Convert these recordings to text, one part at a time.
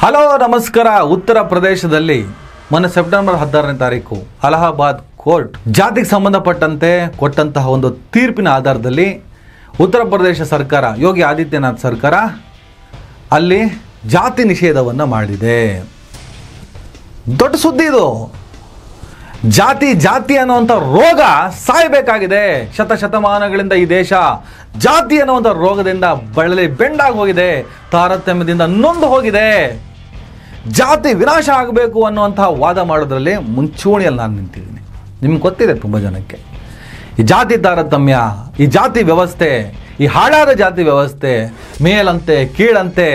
Hello ನಮಸ್ಕಾರ. ಉತ್ತರ ಪ್ರದೇಶದಲ್ಲಿ ಮೊನ್ನೆ ಸೆಪ್ಟೆಂಬರ್ 16ನೇ ತಾರೀಕು ಅಲಹಾಬಾದ್ ಕೋರ್ಟ್ ಜಾತಿಗೆ ಸಂಬಂಧಪಟ್ಟಂತೆ ಕೊಟ್ಟಂತಹ ಒಂದು ತೀರ್ಪಿನ ಆಧಾರದಲ್ಲಿ ಉತ್ತರ ಪ್ರದೇಶ ಸರ್ಕಾರ, ಯೋಗಿ ಆದಿತ್ಯನಾಥ್ ಸರ್ಕಾರ ಅಲ್ಲಿ ಜಾತಿ ನಿಷೇಧವನ್ನು ಮಾಡಿದೆ. ದೊಡ್ಡ ಸುದ್ದಿ ಇದು. ಜಾತಿ ಅನ್ನುವಂಥ ರೋಗ ಸಾಯಬೇಕಾಗಿದೆ. ಶತಮಾನಗಳಿಂದ ಈ ದೇಶ ಜಾತಿ ಅನ್ನುವಂಥ ರೋಗದಿಂದ ಬಳಲಿ ಬೆಂಡಾಗಿ ಹೋಗಿದೆ, ತಾರತಮ್ಯದಿಂದ ನೊಂದು ಹೋಗಿದೆ. ಜಾತಿ ವಿನಾಶ ಆಗಬೇಕು ಅನ್ನುವಂತಹ ವಾದ ಮಾಡೋದ್ರಲ್ಲಿ ಮುಂಚೂಣಿಯಲ್ಲಿ ನಾನು ನಿಂತಿದ್ದೀನಿ. ನಿಮ್ಗೆ ಗೊತ್ತಿದೆ ತುಂಬ ಜನಕ್ಕೆ ಈ ಜಾತಿ ತಾರತಮ್ಯ, ಈ ಜಾತಿ ವ್ಯವಸ್ಥೆ, ಈ ಹಾಳಾದ ಜಾತಿ ವ್ಯವಸ್ಥೆ, ಮೇಲಂತೆ ಕೀಳಂತೆ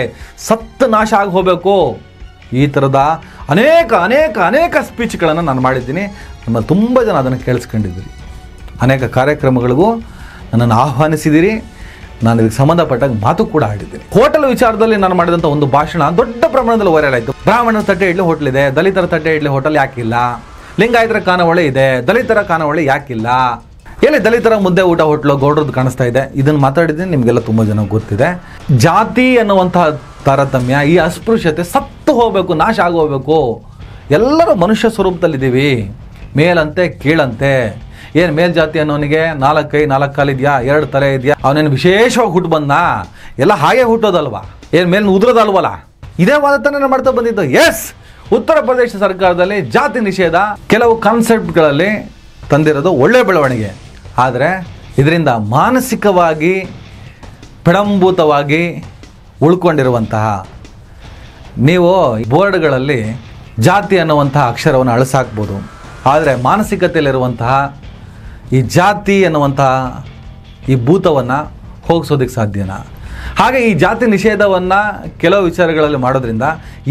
ಸತ್ತು ನಾಶ ಆಗಿ ಹೋಗಬೇಕು. ಈ ಥರದ ಅನೇಕ ಸ್ಪೀಚ್ಗಳನ್ನು ನಾನು ಮಾಡಿದ್ದೀನಿ. ನಮ್ಮ ತುಂಬ ಜನ ಅದನ್ನು ಕೇಳಿಸ್ಕೊಂಡಿದ್ದೀರಿ. ಅನೇಕ ಕಾರ್ಯಕ್ರಮಗಳಿಗೂ ನನ್ನನ್ನು ಆಹ್ವಾನಿಸಿದ್ದೀರಿ. ನಾನು ಇದಕ್ಕೆ ಸಂಬಂಧಪಟ್ಟಾಗ ಮಾತು ಕೂಡ ಆಡಿದ್ದೀನಿ. ಹೋಟೆಲ್ ವಿಚಾರದಲ್ಲಿ ನಾನು ಮಾಡಿದಂಥ ಒಂದು ಭಾಷಣ ದೊಡ್ಡ ಪ್ರಮಾಣದಲ್ಲಿ ವೈರಲ್ ಆಯಿತು. ಬ್ರಾಹ್ಮಣರ ತಟ್ಟೆ ಇಡ್ಲಿ ಹೋಟೆಲ್ ಇದೆ, ದಲಿತರ ತಟ್ಟೆ ಇಡ್ಲಿ ಹೋಟೆಲ್ ಯಾಕಿಲ್ಲ? ಲಿಂಗಾಯತರ ಖಾನಾವಳಿ ಇದೆ, ದಲಿತರ ಖಾನಾವಳಿ ಯಾಕಿಲ್ಲ? ಎಲ್ಲಿ ದಲಿತರ ಮುದ್ದೆ ಊಟ ಹೋಟ್ಲು ಗೌಡ್ರದ್ದು ಕಾಣಿಸ್ತಾ ಇದೆ. ಇದನ್ನು ಮಾತಾಡಿದ್ದೀನಿ, ನಿಮಗೆಲ್ಲ ತುಂಬ ಜನ ಗೊತ್ತಿದೆ. ಜಾತಿ ಅನ್ನುವಂತಹ ತಾರತಮ್ಯ, ಈ ಅಸ್ಪೃಶ್ಯತೆ ಸತ್ತು ಹೋಗಬೇಕು, ನಾಶ ಆಗೋಗಬೇಕು. ಎಲ್ಲರೂ ಮನುಷ್ಯ ಸ್ವರೂಪದಲ್ಲಿದ್ದೀವಿ. ಮೇಲಂತೆ ಕೀಳಂತೆ. ಏನು ಮೇಲ್ಜಾತಿ ಅನ್ನೋನಿಗೆ 4 ಕೈ 4 ಕಾಲಿದೆಯಾ, 2 ತಲೆ ಇದೆಯಾ, ಅವನೇನು ವಿಶೇಷವಾಗಿ ಹುಟ್ಟು ಬಂದ? ಎಲ್ಲ ಹಾಗೆ ಹುಟ್ಟೋದಲ್ವಾ? ಏನು ಮೇಲೆ ಉದುರೋದಲ್ವಲ್ಲ? ಇದೇ ವಾದತನ ಮಾಡ್ತಾ ಬಂದಿದ್ದು. ಎಸ್, ಉತ್ತರ ಪ್ರದೇಶ ಸರ್ಕಾರದಲ್ಲಿ ಜಾತಿ ನಿಷೇಧ ಕೆಲವು ಕಾನ್ಸೆಪ್ಟ್ಗಳಲ್ಲಿ ತಂದಿರೋದು ಒಳ್ಳೆ ಬೆಳವಣಿಗೆ. ಆದರೆ ಇದರಿಂದ ಮಾನಸಿಕವಾಗಿ ಪ್ರಡಂಭೂತವಾಗಿ ಉಳ್ಕೊಂಡಿರುವಂತಹ ನೀವು ಬೋರ್ಡ್ಗಳಲ್ಲಿ ಜಾತಿ ಅನ್ನುವಂತಹ ಅಕ್ಷರವನ್ನು ಅಳಿಸಾಕ್ಬೋದು, ಆದರೆ ಮಾನಸಿಕತೆಯಲ್ಲಿರುವಂತಹ ಈ ಜಾತಿ ಅನ್ನುವಂತಹ ಈ ಭೂತವನ್ನು ಹೋಗಿಸೋದಕ್ಕೆ ಸಾಧ್ಯನಾ? ಹಾಗೆ ಈ ಜಾತಿ ನಿಷೇಧವನ್ನು ಕೆಲವು ವಿಚಾರಗಳಲ್ಲಿ ಮಾಡೋದ್ರಿಂದ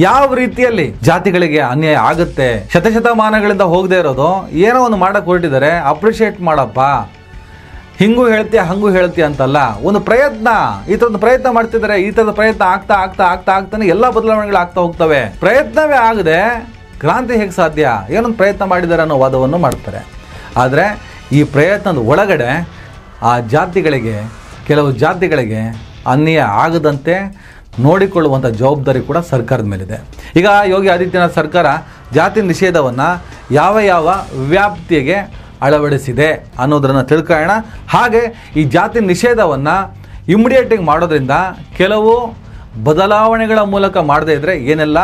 ಯಾವ ರೀತಿಯಲ್ಲಿ ಜಾತಿಗಳಿಗೆ ಅನ್ಯಾಯ ಆಗುತ್ತೆ? ಶತಮಾನಗಳಿಂದ ಹೋಗದೆ ಇರೋದು ಏನೋ ಒಂದು ಮಾಡಕ್ಕೆ ಹೊರಟಿದ್ದಾರೆ, ಅಪ್ರಿಷಿಯೇಟ್ ಮಾಡಪ್ಪ. ಹಿಂಗೂ ಹೇಳ್ತೀಯ ಹಂಗೂ ಹೇಳ್ತೀಯ ಅಂತಲ್ಲ, ಒಂದು ಪ್ರಯತ್ನ. ಈ ಥರದ ಪ್ರಯತ್ನ ಮಾಡ್ತಿದ್ದಾರೆ. ಈ ಥರದ ಪ್ರಯತ್ನ ಆಗ್ತಾನೆ ಎಲ್ಲ ಬದಲಾವಣೆಗಳು ಆಗ್ತಾ ಹೋಗ್ತವೆ. ಪ್ರಯತ್ನವೇ ಆಗದೆ ಕ್ರಾಂತಿ ಹೇಗೆ ಸಾಧ್ಯ? ಏನೊಂದು ಪ್ರಯತ್ನ ಮಾಡಿದ್ದಾರೆ ಅನ್ನೋ ವಾದವನ್ನು ಮಾಡ್ತಾರೆ. ಆದರೆ ಈ ಪ್ರಯತ್ನದ ಒಳಗಡೆ ಆ ಜಾತಿಗಳಿಗೆ, ಕೆಲವು ಜಾತಿಗಳಿಗೆ ಅನ್ಯಾಯ ಆಗದಂತೆ ನೋಡಿಕೊಳ್ಳುವಂಥ ಜವಾಬ್ದಾರಿ ಕೂಡ ಸರ್ಕಾರದ ಮೇಲಿದೆ. ಈಗ ಯೋಗಿ ಆದಿತ್ಯನಾಥ್ ಸರ್ಕಾರ ಜಾತಿ ನಿಷೇಧವನ್ನು ಯಾವ ವ್ಯಾಪ್ತಿಗೆ ಅಳವಡಿಸಿದೆ ಅನ್ನೋದನ್ನು ತಿಳ್ಕೊಳ್ಳೋಣ. ಹಾಗೆ ಈ ಜಾತಿ ನಿಷೇಧವನ್ನು ಇಮಿಡಿಯೇಟಾಗಿ ಮಾಡೋದ್ರಿಂದ ಕೆಲವು ಬದಲಾವಣೆಗಳ ಮೂಲಕ ಮಾಡದೇ ಇದ್ದರೆ ಏನೆಲ್ಲ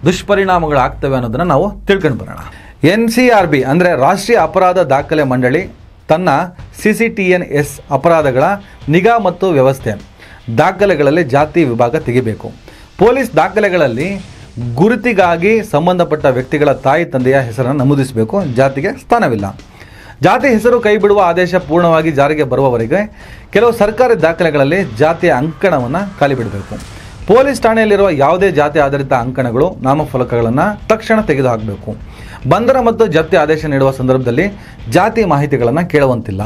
ದುಷ್ಪರಿಣಾಮಗಳು ಆಗ್ತವೆ ಅನ್ನೋದನ್ನು ನಾವು ತಿಳ್ಕೊಂಡು ಬರೋಣ. NCRB ಅಂದರೆ ರಾಷ್ಟ್ರೀಯ ಅಪರಾಧ ದಾಖಲೆ ಮಂಡಳಿ ತನ್ನ CCTNS ಅಪರಾಧಗಳ ನಿಗಾ ಮತ್ತು ವ್ಯವಸ್ಥೆ ದಾಖಲೆಗಳಲ್ಲಿ ಜಾತಿ ವಿಭಾಗ ತೆಗಿಬೇಕು. ಪೊಲೀಸ್ ದಾಖಲೆಗಳಲ್ಲಿ ಗುರುತಿಗಾಗಿ ಸಂಬಂಧಪಟ್ಟ ವ್ಯಕ್ತಿಗಳ ತಾಯಿ ತಂದೆಯ ಹೆಸರನ್ನು ನಮೂದಿಸಬೇಕು. ಜಾತಿಗೆ ಸ್ಥಾನವಿಲ್ಲ. ಜಾತಿ ಹೆಸರು ಕೈ ಬಿಡುವ ಆದೇಶ ಪೂರ್ಣವಾಗಿ ಜಾರಿಗೆ ಬರುವವರೆಗೆ ಕೆಲವು ಸರ್ಕಾರಿ ದಾಖಲೆಗಳಲ್ಲಿ ಜಾತಿಯ ಅಂಕಣವನ್ನು ಖಾಲಿ ಬಿಡಬೇಕು. ಪೊಲೀಸ್ ಠಾಣೆಯಲ್ಲಿರುವ ಯಾವುದೇ ಜಾತಿ ಆಧಾರಿತ ಅಂಕಣಗಳು, ನಾಮಫಲಕಗಳನ್ನು ತಕ್ಷಣ ತೆಗೆದುಹಾಕಬೇಕು. ಬಂಧನ ಮತ್ತು ಜಪ್ತಿ ಆದೇಶ ನೀಡುವ ಸಂದರ್ಭದಲ್ಲಿ ಜಾತಿ ಮಾಹಿತಿಗಳನ್ನು ಕೇಳುವಂತಿಲ್ಲ.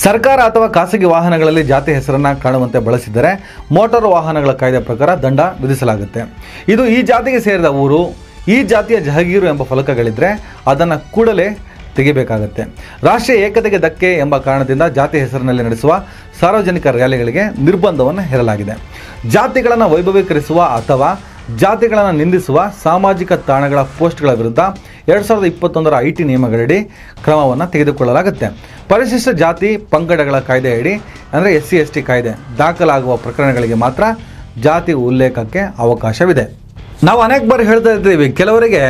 ಸರ್ಕಾರ ಅಥವಾ ಖಾಸಗಿ ವಾಹನಗಳಲ್ಲಿ ಜಾತಿ ಹೆಸರನ್ನು ಕಾಣುವಂತೆ ಬಳಸಿದರೆ ಮೋಟಾರು ವಾಹನಗಳ ಕಾಯ್ದೆ ಪ್ರಕಾರ ದಂಡ ವಿಧಿಸಲಾಗುತ್ತೆ. ಇದು ಈ ಜಾತಿಗೆ ಸೇರಿದ ಊರು, ಈ ಜಾತಿಯ ಜಹಗೀರು ಎಂಬ ಫಲಕಗಳಿದ್ದರೆ ಅದನ್ನು ಕೂಡಲೇ ತೆಗಿಬೇಕಾಗುತ್ತೆ. ರಾಷ್ಟ್ರೀಯ ಏಕತೆಗೆ ಧಕ್ಕೆ ಎಂಬ ಕಾರಣದಿಂದ ಜಾತಿ ಹೆಸರಿನಲ್ಲಿ ನಡೆಸುವ ಸಾರ್ವಜನಿಕ ರ್ಯಾಲಿಗಳಿಗೆ ನಿರ್ಬಂಧವನ್ನು ಹೇರಲಾಗಿದೆ. ಜಾತಿಗಳನ್ನು ವೈಭವೀಕರಿಸುವ ಅಥವಾ ಜಾತಿಗಳನ್ನು ನಿಂದಿಸುವ ಸಾಮಾಜಿಕ ತಾಣಗಳ ಪೋಸ್ಟ್ಗಳ ವಿರುದ್ಧ 2021ರ IT ನಿಯಮಗಳಡಿ ಕ್ರಮವನ್ನು ತೆಗೆದುಕೊಳ್ಳಲಾಗುತ್ತೆ. ಪರಿಶಿಷ್ಟ ಜಾತಿ ಪಂಗಡಗಳ ಕಾಯ್ದೆಯಡಿ ಅಂದರೆ SC/ST ಕಾಯ್ದೆ ದಾಖಲಾಗುವ ಪ್ರಕರಣಗಳಿಗೆ ಮಾತ್ರ ಜಾತಿ ಉಲ್ಲೇಖಕ್ಕೆ ಅವಕಾಶವಿದೆ. ನಾವು ಅನೇಕ ಬಾರಿ ಹೇಳ್ತಾ ಇದ್ದೀವಿ, ಕೆಲವರಿಗೆ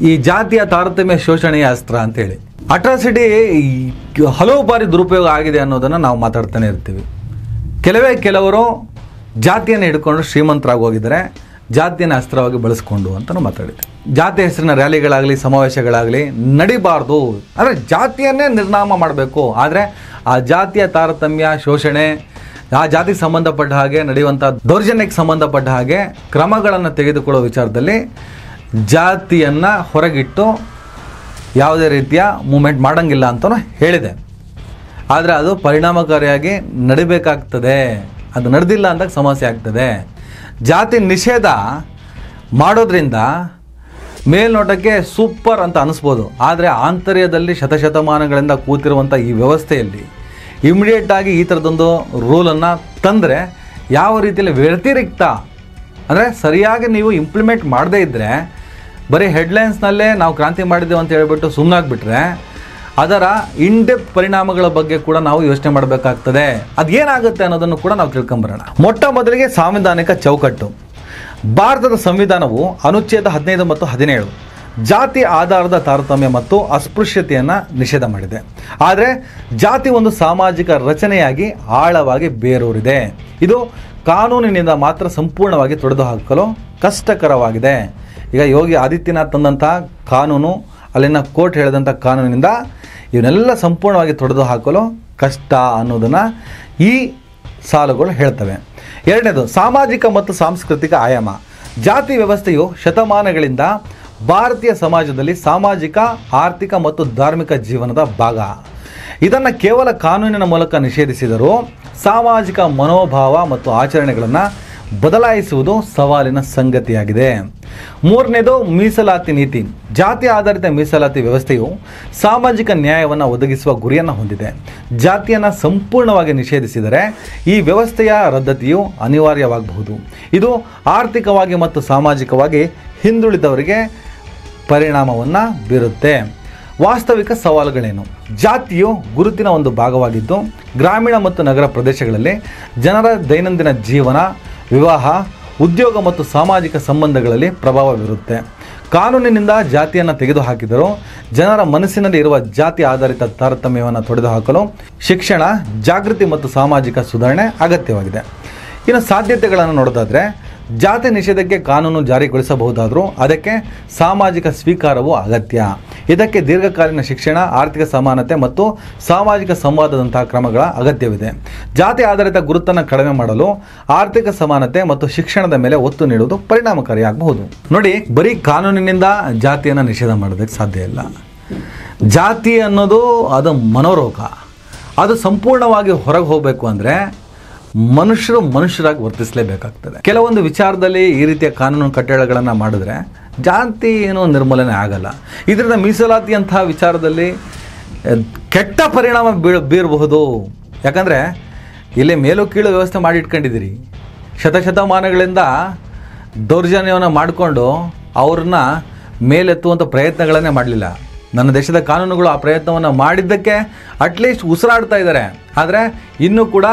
ಈ ಜಾತಿಯ ತಾರತಮ್ಯ ಶೋಷಣೆಯ ಅಸ್ತ್ರ ಅಂತೇಳಿ ಅಟ್ರಾಸಿಟಿ ಹಲವು ಬಾರಿ ದುರುಪಯೋಗ ಆಗಿದೆ ಅನ್ನೋದನ್ನು ನಾವು ಮಾತಾಡ್ತಾನೆ ಇರ್ತೀವಿ. ಕೆಲವರು ಜಾತಿಯನ್ನು ಹಿಡ್ಕೊಂಡು ಶ್ರೀಮಂತರಾಗಿ ಹೋಗಿದ್ದಾರೆ, ಜಾತಿಯನ್ನು ಅಸ್ತ್ರವಾಗಿ ಬಳಸ್ಕೊಂಡು ಅಂತಲೂ ಮಾತಾಡಿದ್ವಿ. ಜಾತಿ ಹೆಸರಿನ ರ್ಯಾಲಿಗಳಾಗಲಿ ಸಮಾವೇಶಗಳಾಗಲಿ ನಡಿಬಾರ್ದು. ಅಂದರೆ ಜಾತಿಯನ್ನೇ ನಿರ್ನಾಮ ಮಾಡಬೇಕು. ಆದರೆ ಆ ಜಾತಿಯ ತಾರತಮ್ಯ ಶೋಷಣೆ, ಆ ಜಾತಿಗೆ ಸಂಬಂಧಪಟ್ಟ ಹಾಗೆ ನಡೆಯುವಂಥ ದೌರ್ಜನ್ಯಕ್ಕೆ ಸಂಬಂಧಪಟ್ಟ ಹಾಗೆ ಕ್ರಮಗಳನ್ನು ತೆಗೆದುಕೊಳ್ಳೋ ವಿಚಾರದಲ್ಲಿ ಜಾತಿಯನ್ನು ಹೊರಗಿಟ್ಟು ಯಾವುದೇ ರೀತಿಯ ಮೂಮೆಂಟ್ ಮಾಡೋಂಗಿಲ್ಲ ಅಂತಲೂ ಹೇಳಿದೆ. ಆದರೆ ಅದು ಪರಿಣಾಮಕಾರಿಯಾಗಿ ನಡಿಬೇಕಾಗ್ತದೆ. ಅದು ನಡೆದಿಲ್ಲ ಅಂದಾಗ ಸಮಸ್ಯೆ ಆಗ್ತದೆ. ಜಾತಿ ನಿಷೇಧ ಮಾಡೋದ್ರಿಂದ ಮೇಲ್ನೋಟಕ್ಕೆ ಸೂಪರ್ ಅಂತ ಅನಿಸ್ಬೋದು, ಆದರೆ ಆಂತರ್ಯದಲ್ಲಿ ಶತಮಾನಗಳಿಂದ ಕೂತಿರುವಂಥ ಈ ವ್ಯವಸ್ಥೆಯಲ್ಲಿ ಇಮಿಡಿಯೇಟಾಗಿ ಈ ಥರದೊಂದು ರೂಲನ್ನು ತಂದರೆ ಯಾವ ರೀತಿಯಲ್ಲಿ ವ್ಯತಿರಿಕ್ತ ಅಂದರೆ ಸರಿಯಾಗಿ ನೀವು ಇಂಪ್ಲಿಮೆಂಟ್ ಮಾಡದೇ ಇದ್ದರೆ, ಬರೀ ಹೆಡ್ಲೈನ್ಸ್ನಲ್ಲೇ ನಾವು ಕ್ರಾಂತಿ ಮಾಡಿದ್ದೇವೆ ಅಂತ ಹೇಳ್ಬಿಟ್ಟು ಸುಮ್ಮನಾಗ್ಬಿಟ್ರೆ ಅದರ ಇನ್ಡೆಪ್ತ್ ಪರಿಣಾಮಗಳ ಬಗ್ಗೆ ಕೂಡ ನಾವು ಯೋಚನೆ ಮಾಡಬೇಕಾಗ್ತದೆ. ಅದೇನಾಗುತ್ತೆ ಅನ್ನೋದನ್ನು ಕೂಡ ನಾವು ತಿಳ್ಕೊಂಬರೋಣ. ಮೊಟ್ಟ ಮೊದಲಿಗೆ ಸಾಂವಿಧಾನಿಕ ಚೌಕಟ್ಟು. ಭಾರತದ ಸಂವಿಧಾನವು ಅನುಚ್ಛೇದ 15 ಮತ್ತು 17 ಜಾತಿ ಆಧಾರದ ತಾರತಮ್ಯ ಮತ್ತು ಅಸ್ಪೃಶ್ಯತೆಯನ್ನು ನಿಷೇಧ ಮಾಡಿದೆ. ಆದರೆ ಜಾತಿ ಒಂದು ಸಾಮಾಜಿಕ ರಚನೆಯಾಗಿ ಆಳವಾಗಿ ಬೇರೂರಿದೆ. ಇದು ಕಾನೂನಿನಿಂದ ಮಾತ್ರ ಸಂಪೂರ್ಣವಾಗಿ ತೊಡೆದುಹಾಕಲು ಕಷ್ಟಕರವಾಗಿದೆ. ಈಗ ಯೋಗಿ ಆದಿತ್ಯನಾಥ್ ತಂದಂತಹ ಕಾನೂನು, ಅಲ್ಲಿನ ಕೋರ್ಟ್ ಹೇಳಿದಂಥ ಕಾನೂನಿನಿಂದ ಇವನ್ನೆಲ್ಲ ಸಂಪೂರ್ಣವಾಗಿ ತೊಡೆದು ಹಾಕಲು ಕಷ್ಟ ಅನ್ನೋದನ್ನು ಈ ಸಾಲುಗಳು ಹೇಳ್ತವೆ. ಎರಡನೇದು, ಸಾಮಾಜಿಕ ಮತ್ತು ಸಾಂಸ್ಕೃತಿಕ ಆಯಾಮ. ಜಾತಿ ವ್ಯವಸ್ಥೆಯು ಶತಮಾನಗಳಿಂದ ಭಾರತೀಯ ಸಮಾಜದಲ್ಲಿ ಸಾಮಾಜಿಕ, ಆರ್ಥಿಕ ಮತ್ತು ಧಾರ್ಮಿಕ ಜೀವನದ ಭಾಗ. ಇದನ್ನು ಕೇವಲ ಕಾನೂನಿನ ಮೂಲಕ ನಿಷೇಧಿಸಿದರೂ ಸಾಮಾಜಿಕ ಮನೋಭಾವ ಮತ್ತು ಆಚರಣೆಗಳನ್ನು ಬದಲಾಯಿಸುವುದು ಸವಾಲಿನ ಸಂಗತಿಯಾಗಿದೆ. ಮೂರನೇದು, ಮೀಸಲಾತಿ ನೀತಿ. ಜಾತಿ ಆಧಾರಿತ ಮೀಸಲಾತಿ ವ್ಯವಸ್ಥೆಯು ಸಾಮಾಜಿಕ ನ್ಯಾಯವನ್ನು ಒದಗಿಸುವ ಗುರಿಯನ್ನು ಹೊಂದಿದೆ. ಜಾತಿಯನ್ನು ಸಂಪೂರ್ಣವಾಗಿ ನಿಷೇಧಿಸಿದರೆ ಈ ವ್ಯವಸ್ಥೆಯ ರದ್ದತಿಯು ಅನಿವಾರ್ಯವಾಗಬಹುದು. ಇದು ಆರ್ಥಿಕವಾಗಿ ಮತ್ತು ಸಾಮಾಜಿಕವಾಗಿ ಹಿಂದುಳಿದವರಿಗೆ ಪರಿಣಾಮವನ್ನು ಬೀರುತ್ತೆ. ವಾಸ್ತವಿಕ ಸವಾಲುಗಳೇನು? ಜಾತಿಯು ಗುರುತಿನ ಒಂದು ಭಾಗವಾಗಿದ್ದು ಗ್ರಾಮೀಣ ಮತ್ತು ನಗರ ಪ್ರದೇಶಗಳಲ್ಲಿ ಜನರ ದೈನಂದಿನ ಜೀವನ, ವಿವಾಹ, ಉದ್ಯೋಗ ಮತ್ತು ಸಾಮಾಜಿಕ ಸಂಬಂಧಗಳಲ್ಲಿ ಪ್ರಭಾವ ಬೀರುತ್ತೆ. ಕಾನೂನಿನಿಂದ ಜಾತಿಯನ್ನು ತೆಗೆದುಹಾಕಿದರೂ ಜನರ ಮನಸ್ಸಿನಲ್ಲಿ ಇರುವ ಜಾತಿ ಆಧಾರಿತ ತಾರತಮ್ಯವನ್ನು ತೊಡೆದುಹಾಕಲು ಶಿಕ್ಷಣ, ಜಾಗೃತಿ ಮತ್ತು ಸಾಮಾಜಿಕ ಸುಧಾರಣೆ ಅಗತ್ಯವಾಗಿದೆ. ಇನ್ನು ಸಾಧ್ಯತೆಗಳನ್ನು ನೋಡೋದಾದರೆ, ಜಾತಿ ನಿಷೇಧಕ್ಕೆ ಕಾನೂನು ಜಾರಿಗೊಳಿಸಬಹುದಾದರೂ ಅದಕ್ಕೆ ಸಾಮಾಜಿಕ ಸ್ವೀಕಾರವೂ ಅಗತ್ಯ. ಇದಕ್ಕೆ ದೀರ್ಘಕಾಲೀನ ಶಿಕ್ಷಣ, ಆರ್ಥಿಕ ಸಮಾನತೆ ಮತ್ತು ಸಾಮಾಜಿಕ ಸಂವಾದದಂತಹ ಕ್ರಮಗಳ ಅಗತ್ಯವಿದೆ. ಜಾತಿ ಆಧಾರಿತ ಗುರುತನ್ನು ಕಡಿಮೆ ಮಾಡಲು ಆರ್ಥಿಕ ಸಮಾನತೆ ಮತ್ತು ಶಿಕ್ಷಣದ ಮೇಲೆ ಒತ್ತು ನೀಡುವುದು ಪರಿಣಾಮಕಾರಿಯಾಗಬಹುದು. ನೋಡಿ, ಬರೀ ಕಾನೂನಿನಿಂದ ಜಾತಿಯನ್ನು ನಿಷೇಧ ಮಾಡೋದಕ್ಕೆ ಸಾಧ್ಯ ಇಲ್ಲ. ಜಾತಿ ಅನ್ನೋದು ಅದು ಮನೋರೋಗ. ಅದು ಸಂಪೂರ್ಣವಾಗಿ ಹೊರಗೆ ಹೋಗಬೇಕು ಅಂದರೆ ಮನುಷ್ಯರಾಗಿ ವರ್ತಿಸಲೇಬೇಕಾಗ್ತದೆ. ಕೆಲವೊಂದು ವಿಚಾರದಲ್ಲಿ ಈ ರೀತಿಯ ಕಾನೂನು ಕಟ್ಟಳೆಗಳನ್ನು ಮಾಡಿದ್ರೆ ಜಾತಿ ಏನೋ ನಿರ್ಮೂಲನೆ ಆಗಲ್ಲ. ಇದರಿಂದ ಮೀಸಲಾತಿಯಂತಹ ವಿಚಾರದಲ್ಲಿ ಕೆಟ್ಟ ಪರಿಣಾಮ ಬೀರಬಹುದು. ಯಾಕಂದರೆ ಇಲ್ಲಿ ಮೇಲು ಕೀಳು ವ್ಯವಸ್ಥೆ ಮಾಡಿ ಇಟ್ಕೊಂಡಿದ್ದೀರಿ. ಶತಮಾನಗಳಿಂದ ದೌರ್ಜನ್ಯವನ್ನು ಮಾಡಿಕೊಂಡು ಅವ್ರನ್ನ ಮೇಲೆತ್ತುವಂಥ ಪ್ರಯತ್ನಗಳನ್ನೇ ಮಾಡಲಿಲ್ಲ. ನನ್ನ ದೇಶದ ಕಾನೂನುಗಳು ಆ ಪ್ರಯತ್ನವನ್ನು ಮಾಡಿದ್ದಕ್ಕೆ ಅಟ್ಲೀಸ್ಟ್ ಉಸಿರಾಡ್ತಾ ಇದ್ದಾರೆ. ಆದರೆ ಇನ್ನೂ ಕೂಡ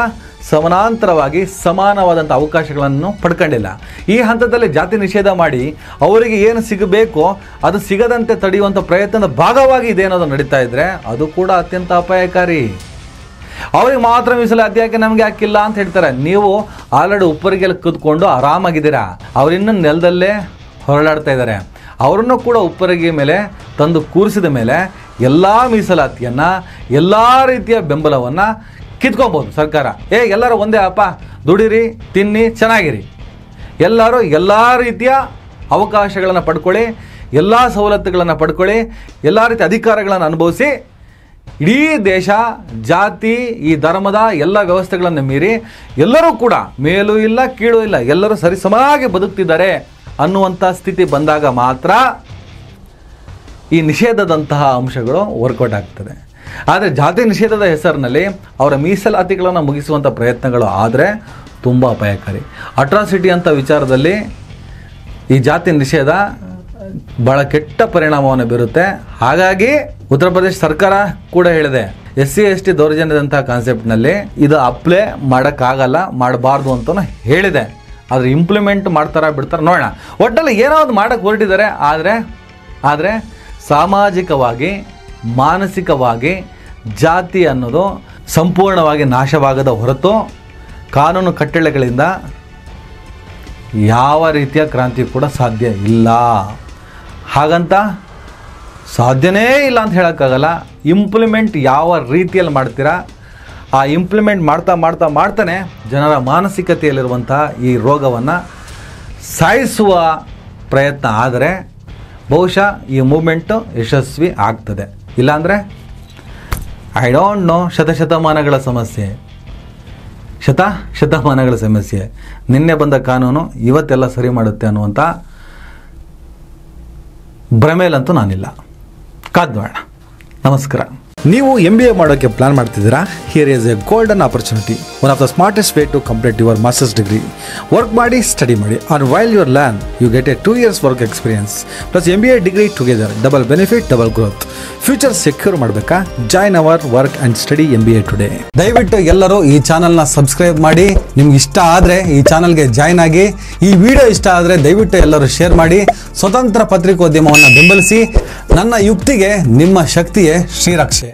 ಸಮಾನಾಂತರವಾಗಿ ಸಮಾನವಾದಂಥ ಅವಕಾಶಗಳನ್ನು ಪಡ್ಕೊಂಡಿಲ್ಲ. ಈ ಹಂತದಲ್ಲಿ ಜಾತಿ ನಿಷೇಧ ಮಾಡಿ ಅವರಿಗೆ ಏನು ಸಿಗಬೇಕೋ ಅದು ಸಿಗದಂತೆ ತಡೆಯುವಂಥ ಪ್ರಯತ್ನದ ಭಾಗವಾಗಿ ಇದೇನೋದು ನಡೀತಾ ಇದ್ದರೆ ಅದು ಕೂಡ ಅತ್ಯಂತ ಅಪಾಯಕಾರಿ. ಅವ್ರಿಗೆ ಮಾತ್ರ ಮೀಸಲಾತಿ ಯಾಕೆ ನಮಗೆ ಹಾಕಿಲ್ಲ ಅಂತ ಹೇಳ್ತಾರೆ. ನೀವು ಆಲ್ರೆಡಿ ಉಪ್ಪರಿಗೆಲ್ಲ ಕೂತ್ಕೊಂಡು ಆರಾಮಾಗಿದ್ದೀರಾ. ಅವರಿನ್ನೂ ನೆಲದಲ್ಲೇ ಹೊರಳಾಡ್ತಾ ಇದ್ದಾರೆ. ಅವರನ್ನು ಕೂಡ ಉಪ್ಪರಿಗೆ ಮೇಲೆ ತಂದು ಕೂರಿಸಿದ ಮೇಲೆ ಎಲ್ಲ ಮೀಸಲಾತಿಯನ್ನು, ಎಲ್ಲ ರೀತಿಯ ಬೆಂಬಲವನ್ನು ಕಿತ್ಕೊಬೋದು ಸರ್ಕಾರ. ಎಲ್ಲರೂ ಒಂದೇ ಅಪ್ಪ, ದುಡಿರಿ, ತಿನ್ನಿ, ಚೆನ್ನಾಗಿರಿ, ಎಲ್ಲರೂ ಎಲ್ಲ ರೀತಿಯ ಅವಕಾಶಗಳನ್ನು ಪಡ್ಕೊಳ್ಳಿ, ಎಲ್ಲ ಸವಲತ್ತುಗಳನ್ನು ಪಡ್ಕೊಳ್ಳಿ, ಎಲ್ಲ ರೀತಿಯ ಅಧಿಕಾರಗಳನ್ನು ಅನುಭವಿಸಿ, ಇಡೀ ದೇಶ ಜಾತಿ, ಈ ಧರ್ಮದ ಎಲ್ಲ ವ್ಯವಸ್ಥೆಗಳನ್ನು ಮೀರಿ ಎಲ್ಲರೂ ಕೂಡ ಮೇಲೂ ಇಲ್ಲ ಕೀಳು ಇಲ್ಲ, ಎಲ್ಲರೂ ಸರಿಸಮಾಗಿ ಬದುಕ್ತಿದ್ದಾರೆ ಅನ್ನುವಂಥ ಸ್ಥಿತಿ ಬಂದಾಗ ಮಾತ್ರ ಈ ನಿಷೇಧದಂತಹ ಅಂಶಗಳು ವರ್ಕೌಟ್ ಆಗ್ತದೆ. ಆದರೆ ಜಾತಿ ನಿಷೇಧದ ಹೆಸರಿನಲ್ಲಿ ಅವರ ಮೀಸಲಾತಿಗಳನ್ನು ಮುಗಿಸುವಂಥ ಪ್ರಯತ್ನಗಳು ಆದರೆ ತುಂಬ ಅಪಾಯಕಾರಿ. ಅಟ್ರಾಸಿಟಿ ಅಂತ ವಿಚಾರದಲ್ಲಿ ಈ ಜಾತಿ ನಿಷೇಧ ಭಾಳ ಕೆಟ್ಟ ಪರಿಣಾಮವನ್ನು ಬೀರುತ್ತೆ. ಹಾಗಾಗಿ ಉತ್ತರ ಪ್ರದೇಶ ಸರ್ಕಾರ ಕೂಡ ಹೇಳಿದೆ, SC/ST ದೌರ್ಜನ್ಯದಂತಹ ಕಾನ್ಸೆಪ್ಟ್ನಲ್ಲಿ ಇದು ಅಪ್ಲೈ ಮಾಡೋಕ್ಕಾಗಲ್ಲ, ಮಾಡಬಾರ್ದು ಅಂತಲೂ ಹೇಳಿದೆ. ಆದರೆ ಇಂಪ್ಲಿಮೆಂಟ್ ಮಾಡ್ತಾರಾ ಬಿಡ್ತಾರೆ ನೋಡೋಣ. ಒಟ್ಟಲ್ಲಿ ಏನೋ ಒಂದು ಮಾಡೋಕ್ಕೆ ಹೊರಟಿದ್ದಾರೆ. ಆದರೆ ಸಾಮಾಜಿಕವಾಗಿ, ಮಾನಸಿಕವಾಗಿ ಜಾತಿ ಅನ್ನೋದು ಸಂಪೂರ್ಣವಾಗಿ ನಾಶವಾಗದ ಹೊರತು ಕಾನೂನು ಕಟ್ಟಳೆಗಳಿಂದ ಯಾವ ರೀತಿಯ ಕ್ರಾಂತಿ ಕೂಡ ಸಾಧ್ಯ ಇಲ್ಲ. ಹಾಗಂತ ಸಾಧ್ಯನೇ ಇಲ್ಲ ಅಂತ ಹೇಳೋಕ್ಕಾಗಲ್ಲ. ಇಂಪ್ಲಿಮೆಂಟ್ ಯಾವ ರೀತಿಯಲ್ಲಿ ಮಾಡ್ತೀರಾ, ಆ ಇಂಪ್ಲಿಮೆಂಟ್ ಮಾಡ್ತಾನೆ ಜನರ ಮಾನಸಿಕತೆಯಲ್ಲಿರುವಂಥ ಈ ರೋಗವನ್ನು ಸಾಯಿಸುವ ಪ್ರಯತ್ನ ಆದರೆ ಬಹುಶಃ ಈ ಮೂಮೆಂಟು ಯಶಸ್ವಿ ಆಗ್ತದೆ. ಇಲ್ಲಾಂದರೆ ಐ ಡೋಂಟ್ ನೋ, ಶತಮಾನಗಳ ಸಮಸ್ಯೆ ನಿನ್ನೆ ಬಂದ ಕಾನೂನು ಇವತ್ತೆಲ್ಲ ಸರಿ ಮಾಡುತ್ತೆ ಅನ್ನುವಂಥ ಭ್ರಮೇಲಂತೂ ನಾನಿಲ್ಲ. ಕಾದ್ ನೋಡೋಣ. ನಮಸ್ಕಾರ. ನೀವು MBA ಮಾಡೋಕ್ಕೆ ಪ್ಲಾನ್ ಮಾಡ್ತಿದ್ದೀರಾ? Here is a golden opportunity, one of the smartest way to complete your masters degree. Work ಮಾಡಿ, ಸ್ಟಡಿ ಮಾಡಿ, and while your learn you get a 2 years work experience plus MBA degree together. Double benefit, double growth. Future secure ಮಾಡಬೇಕಾ? Join our work and study MBA today. ದಯವಿಟ್ಟು ಎಲ್ಲರೂ ಈ ಚಾನಲ್ನ subscribe ಮಾಡಿ. ನಿಮ್ಗೆ ಇಷ್ಟ ಆದರೆ ಈ ಚಾನಲ್ಗೆ ಜಾಯ್ನ್ ಆಗಿ. ಈ ವಿಡಿಯೋ ಇಷ್ಟ ಆದರೆ ದಯವಿಟ್ಟು ಎಲ್ಲರೂ ಶೇರ್ ಮಾಡಿ. ಸ್ವತಂತ್ರ ಪತ್ರಿಕೋದ್ಯಮವನ್ನು ಬೆಂಬಲಿಸಿ. ನನ್ನ ಯುಕ್ತಿಗೆ ನಿಮ್ಮ ಶಕ್ತಿಯೇ ಶ್ರೀರಕ್ಷೆ.